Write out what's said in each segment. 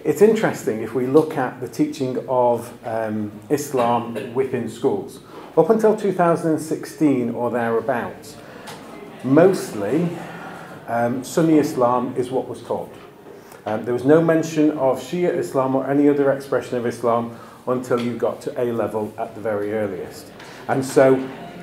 it's interesting if we look at the teaching of Islam within schools. Up until 2016 or thereabouts, mostly Sunni Islam is what was taught. There was no mention of Shi'a Islam or any other expression of Islam until you got to A level at the very earliest. And so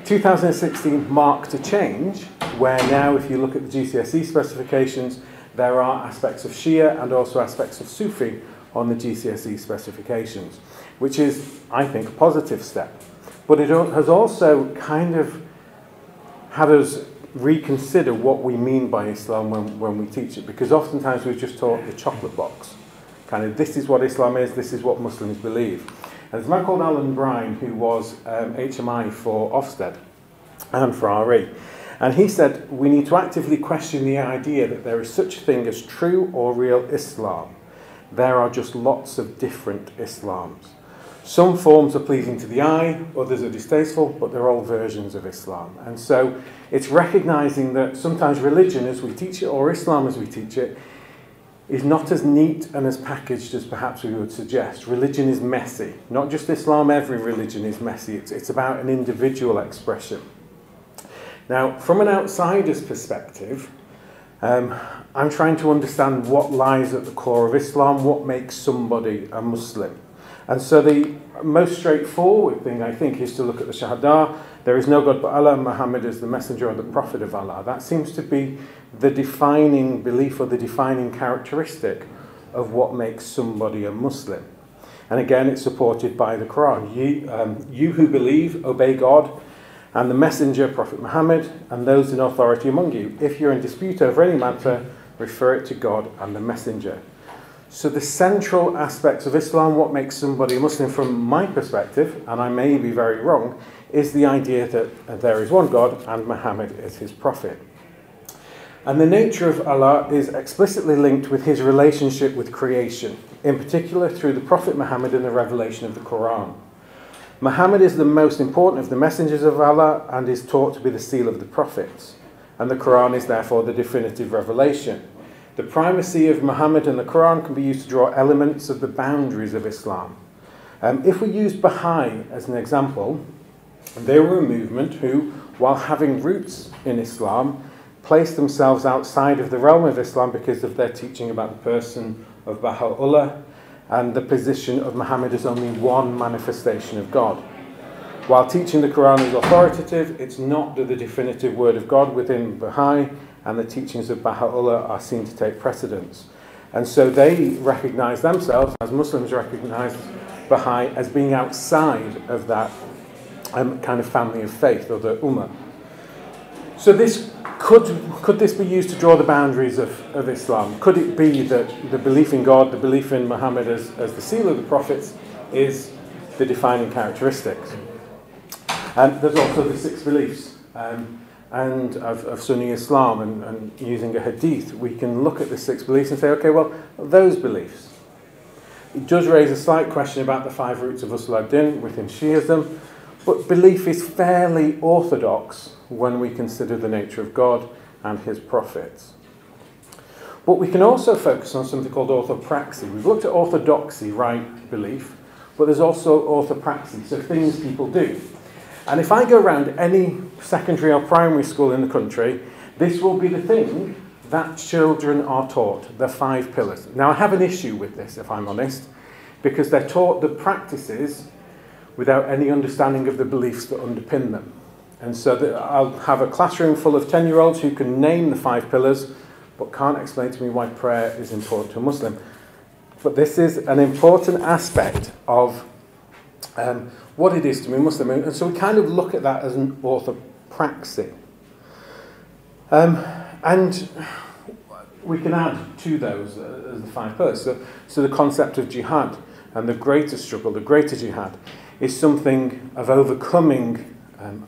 2016 marked a change where now if you look at the GCSE specifications, there are aspects of Shia and also aspects of Sufi on the GCSE specifications, which is, I think, a positive step. But it has also kind of had us reconsider what we mean by Islam when we teach it, because oftentimes we've just taught the chocolate box. Kind of, this is what Islam is, this is what Muslims believe. And there's a man called Brine who was HMI for Ofsted and for RE. And he said, we need to actively question the idea that there is such a thing as true or real Islam. There are just lots of different Islams. Some forms are pleasing to the eye, others are distasteful, but they're all versions of Islam. And so it's recognizing that sometimes religion as we teach it, or Islam as we teach it, is not as neat and as packaged as perhaps we would suggest. Religion is messy. Not just Islam, every religion is messy. It's about an individual expression. Now, from an outsider's perspective, I'm trying to understand what lies at the core of Islam, what makes somebody a Muslim. And so the most straightforward thing, I think, is to look at the Shahada. There is no God but Allah, Muhammad is the messenger or the prophet of Allah. That seems to be the defining belief or the defining characteristic of what makes somebody a Muslim. And again, it's supported by the Quran. You who believe, obey God and the messenger, Prophet Muhammad, and those in authority among you. If you're in dispute over any matter, refer it to God and the messenger. So the central aspects of Islam, what makes somebody a Muslim from my perspective, and I may be very wrong, is the idea that there is one God and Muhammad is his prophet. And the nature of Allah is explicitly linked with his relationship with creation, in particular through the Prophet Muhammad and the revelation of the Quran. Muhammad is the most important of the messengers of Allah and is taught to be the seal of the prophets. And the Quran is therefore the definitive revelation. The primacy of Muhammad and the Quran can be used to draw elements of the boundaries of Islam. If we use Baha'i as an example, they were a movement who, while having roots in Islam, placed themselves outside of the realm of Islam because of their teaching about the person of Baha'u'llah and the position of Muhammad as only one manifestation of God. While teaching the Quran is authoritative, it's not the definitive word of God within Baha'i, and the teachings of Baha'u'llah are seen to take precedence. And so they recognize themselves, as Muslims recognize Baha'i, as being outside of that kind of family of faith, or the Ummah. So this could this be used to draw the boundaries of Islam? Could it be that the belief in God, the belief in Muhammad as the seal of the prophets, is the defining characteristics? And there's also the six beliefs. And of Sunni Islam, and using a hadith, we can look at the six beliefs and say, okay, well, those beliefs. It does raise a slight question about the five roots of Usul ad-Din within Shi'ism, but belief is fairly orthodox when we consider the nature of God and his prophets. But we can also focus on something called orthopraxy. We've looked at orthodoxy, right belief, but there's also orthopraxy, so things people do. And if I go around any secondary or primary school in the country, this will be the thing that children are taught, the five pillars. Now, I have an issue with this, if I'm honest, because they're taught the practices without any understanding of the beliefs that underpin them. And so I'll have a classroom full of 10-year-olds who can name the five pillars, but can't explain to me why prayer is important to a Muslim. But this is an important aspect of what it is to be Muslim. And so we kind of look at that as an orthopraxy. And we can add to those as the five pillars. So the concept of jihad and the greater struggle, the greater jihad, is something of overcoming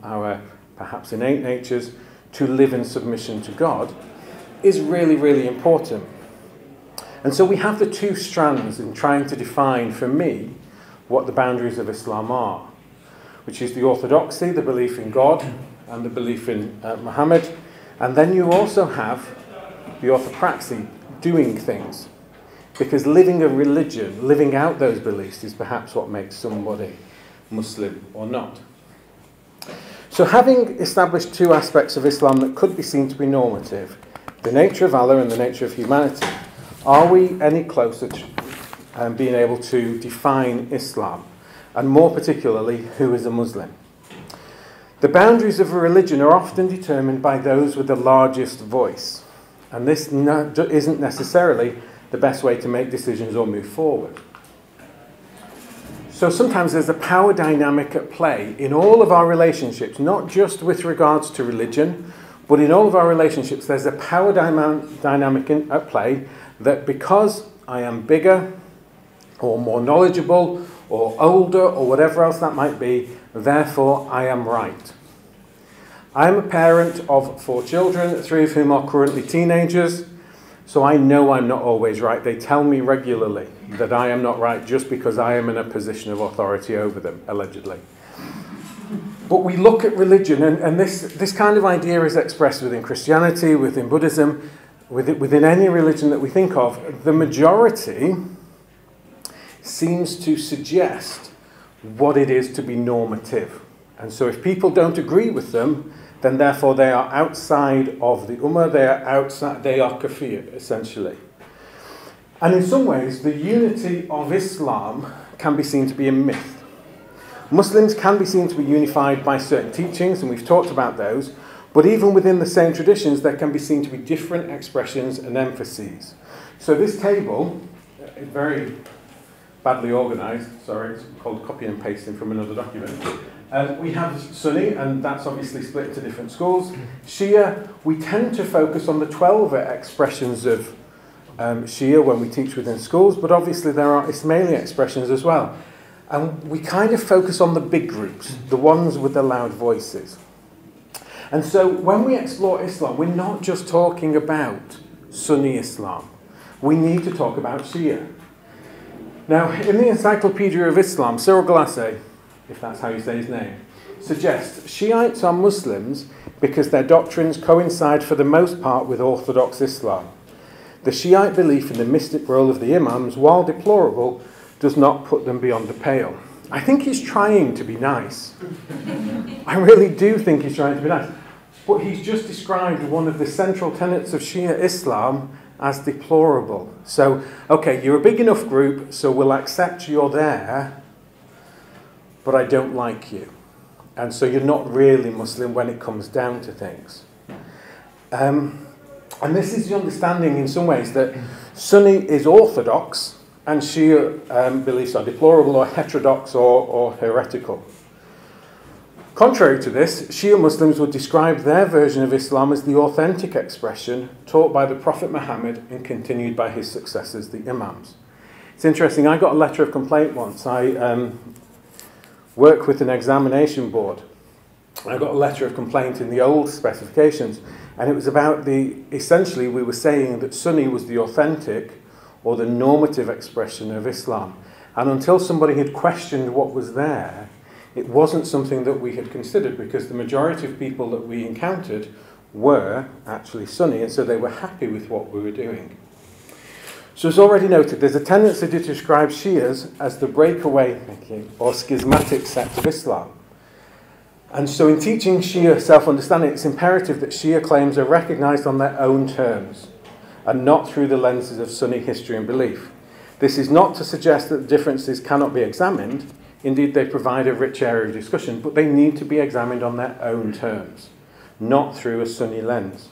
our perhaps innate natures to live in submission to God, is really, really important. And so we have the two strands in trying to define, for me, what the boundaries of Islam are, which is the orthodoxy, the belief in God, and the belief in Muhammad. And then you also have the orthopraxy, doing things. because living a religion, living out those beliefs, is perhaps what makes somebody Muslim or not. So having established two aspects of Islam that could be seen to be normative, the nature of Allah and the nature of humanity, are we any closer to being able to define Islam, and more particularly, who is a Muslim? The boundaries of a religion are often determined by those with the largest voice, and this isn't necessarily the best way to make decisions or move forward. So sometimes there's a power dynamic at play in all of our relationships, not just with regards to religion, but in all of our relationships there's a power dynamic at play that because I am bigger or more knowledgeable or older or whatever else that might be, therefore I am right. I am a parent of 4 children, 3 of whom are currently teenagers, so I know I'm not always right. They tell me regularly that I am not right just because I am in a position of authority over them, allegedly. But we look at religion, and this kind of idea is expressed within Christianity, within Buddhism, within any religion that we think of. The majority seems to suggest what it is to be normative. And so if people don't agree with them, then therefore they are outside of the Ummah, they are kafir, essentially. And in some ways, the unity of Islam can be seen to be a myth. Muslims can be seen to be unified by certain teachings, and we've talked about those, but even within the same traditions, there can be seen to be different expressions and emphases. So this table is very badly organised, sorry, it's called copy and pasting from another document. We have Sunni, and that's obviously split into different schools. Shia, we tend to focus on the 12 expressions of Shia when we teach within schools, but obviously there are Ismaili expressions as well. And we kind of focus on the big groups, the ones with the loud voices. And so when we explore Islam, we're not just talking about Sunni Islam. We need to talk about Shia. Now, in the Encyclopedia of Islam, Cyril Glasset, if that's how you say his name, suggests Shiites are Muslims because their doctrines coincide for the most part with Orthodox Islam. The Shiite belief in the mystic role of the Imams, while deplorable, does not put them beyond the pale. I think he's trying to be nice. I really do think he's trying to be nice. But he's just described one of the central tenets of Shia Islam as deplorable. So, okay, you're a big enough group, so we'll accept you're there, but I don't like you. And so you're not really Muslim when it comes down to things. And this is the understanding in some ways that Sunni is orthodox and Shia beliefs are deplorable or heterodox or heretical. Contrary to this, Shia Muslims would describe their version of Islam as the authentic expression taught by the Prophet Muhammad and continued by his successors, the Imams. It's interesting, I got a letter of complaint once. I work with an examination board. I got a letter of complaint in the old specifications, and it was about essentially we were saying that Sunni was the authentic or the normative expression of Islam. And until somebody had questioned what was there, it wasn't something that we had considered, because the majority of people that we encountered were actually Sunni, and so they were happy with what we were doing. So as already noted, there's a tendency to describe Shias as the breakaway or schismatic sect of Islam. And so in teaching Shia self-understanding, it's imperative that Shia claims are recognised on their own terms and not through the lenses of Sunni history and belief. This is not to suggest that the differences cannot be examined. Indeed, they provide a rich area of discussion, but they need to be examined on their own terms, not through a Sunni lens.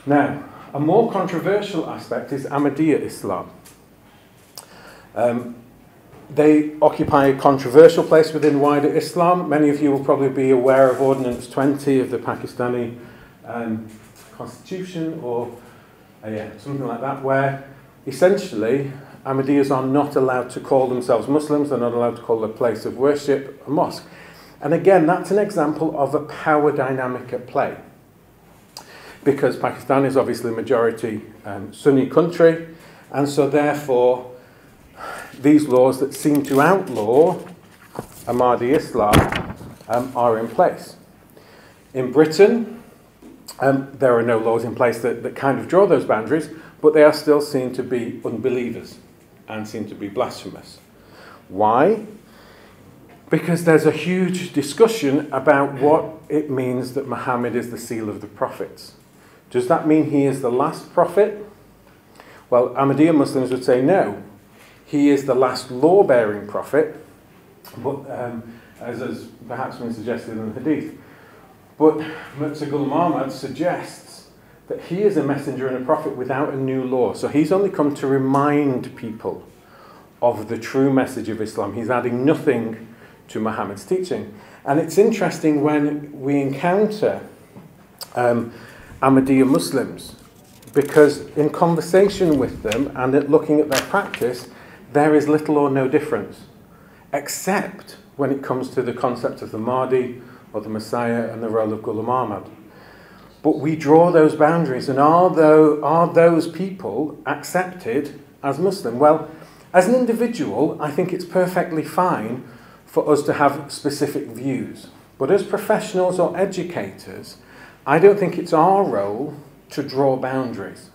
Now, a more controversial aspect is Ahmadiyya Islam. They occupy a controversial place within wider Islam. Many of you will probably be aware of Ordinance 20 of the Pakistani constitution, or something like that, where essentially Ahmadiyyas are not allowed to call themselves Muslims. They're not allowed to call their place of worship a mosque. And again, that's an example of a power dynamic at play, because Pakistan is obviously a majority Sunni country, and so therefore these laws that seem to outlaw Ahmadiyya Islam are in place. In Britain, There are no laws in place that kind of draw those boundaries, but they are still seen to be unbelievers and seen to be blasphemous. Why? Because there's a huge discussion about what it means that Muhammad is the seal of the prophets. Does that mean he is the last prophet? Well, Ahmadiyya Muslims would say no. He is the last law-bearing prophet, but as has perhaps been suggested in the Hadith. But Mirza Ghulam Ahmad suggests that he is a messenger and a prophet without a new law. So he's only come to remind people of the true message of Islam. He's adding nothing to Muhammad's teaching. And it's interesting when we encounter Ahmadiyya Muslims, because in conversation with them and at looking at their practice, there is little or no difference, except when it comes to the concept of the Mahdi or the Messiah and the role of Ghulam Ahmad. But we draw those boundaries, and are those people accepted as Muslim? Well, as an individual, I think it's perfectly fine for us to have specific views. But as professionals or educators, I don't think it's our role to draw boundaries.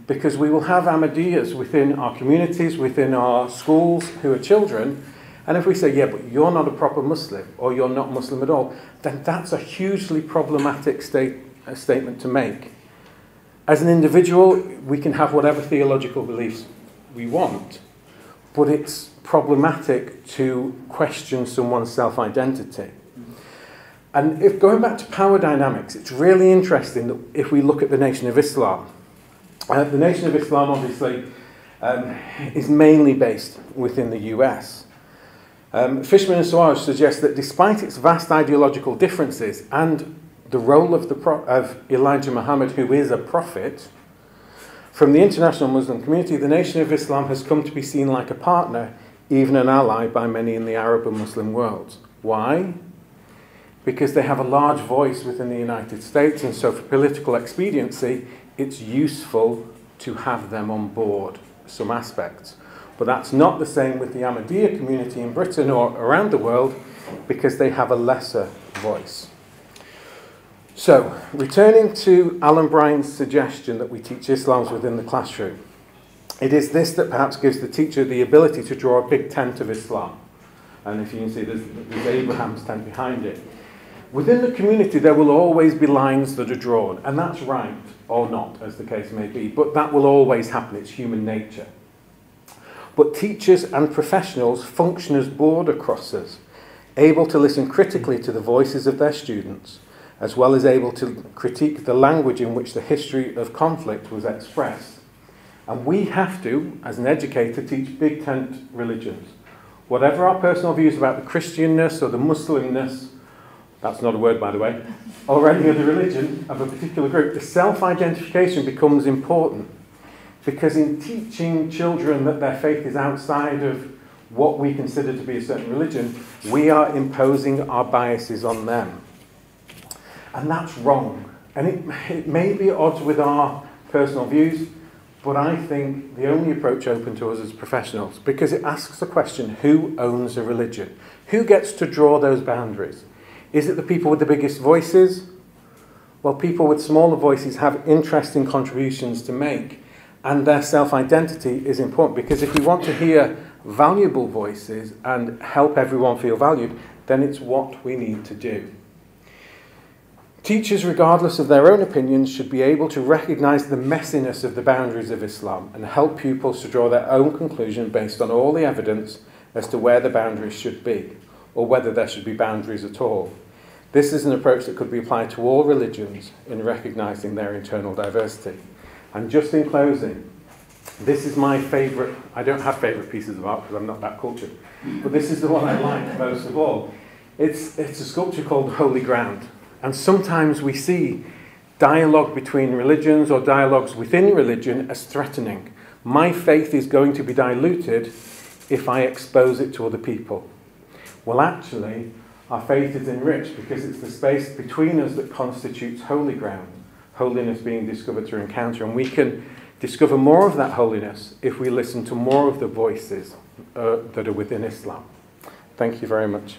Because we will have Ahmadiyyas within our communities, within our schools, who are children, and if we say, yeah, but you're not a proper Muslim, or you're not Muslim at all, then that's a hugely problematic statement to make. As an individual, we can have whatever theological beliefs we want, but it's problematic to question someone's self-identity. And if going back to power dynamics, it's really interesting that if we look at the Nation of Islam, the Nation of Islam obviously is mainly based within the US. Fishman and Suarez suggest that despite its vast ideological differences and the role of Elijah Muhammad, who is a prophet, from the international Muslim community, the Nation of Islam has come to be seen like a partner, even an ally, by many in the Arab and Muslim worlds. Why? Because they have a large voice within the United States, and so for political expediency, it's useful to have them on board some aspects. But that's not the same with the Ahmadiyya community in Britain or around the world, because they have a lesser voice. So, returning to Alan Brine's suggestion that we teach Islam within the classroom, it is this that perhaps gives the teacher the ability to draw a big tent of Islam. And if you can see, there's Abraham's tent behind it. Within the community, there will always be lines that are drawn, and that's right, or not, as the case may be, but that will always happen. It's human nature. But teachers and professionals function as border crossers, able to listen critically to the voices of their students, as well as able to critique the language in which the history of conflict was expressed. And we have to, as an educator, teach big tent religions. Whatever our personal views about the Christianness or the Muslimness, that's not a word, by the way, or any other religion of a particular group, the self-identification becomes important. Because in teaching children that their faith is outside of what we consider to be a certain religion, we are imposing our biases on them. And that's wrong. And it may be at odds with our personal views, but I think the only approach open to us as professionals, because it asks the question, who owns a religion? Who gets to draw those boundaries? Is it the people with the biggest voices? Well, people with smaller voices have interesting contributions to make, and their self-identity is important, because if we want to hear valuable voices and help everyone feel valued, then it's what we need to do. Teachers, regardless of their own opinions, should be able to recognise the messiness of the boundaries of Islam and help pupils to draw their own conclusion based on all the evidence as to where the boundaries should be, or whether there should be boundaries at all. This is an approach that could be applied to all religions in recognising their internal diversity. And just in closing, this is my favourite, I don't have favourite pieces of art because I'm not that cultured, but this is the one I like most of all. It's a sculpture called Holy Ground. And sometimes we see dialogue between religions or dialogues within religion as threatening. My faith is going to be diluted if I expose it to other people. Well, actually, our faith is enriched because it's the space between us that constitutes holy ground, holiness being discovered through encounter. And we can discover more of that holiness if we listen to more of the voices that are within Islam. Thank you very much.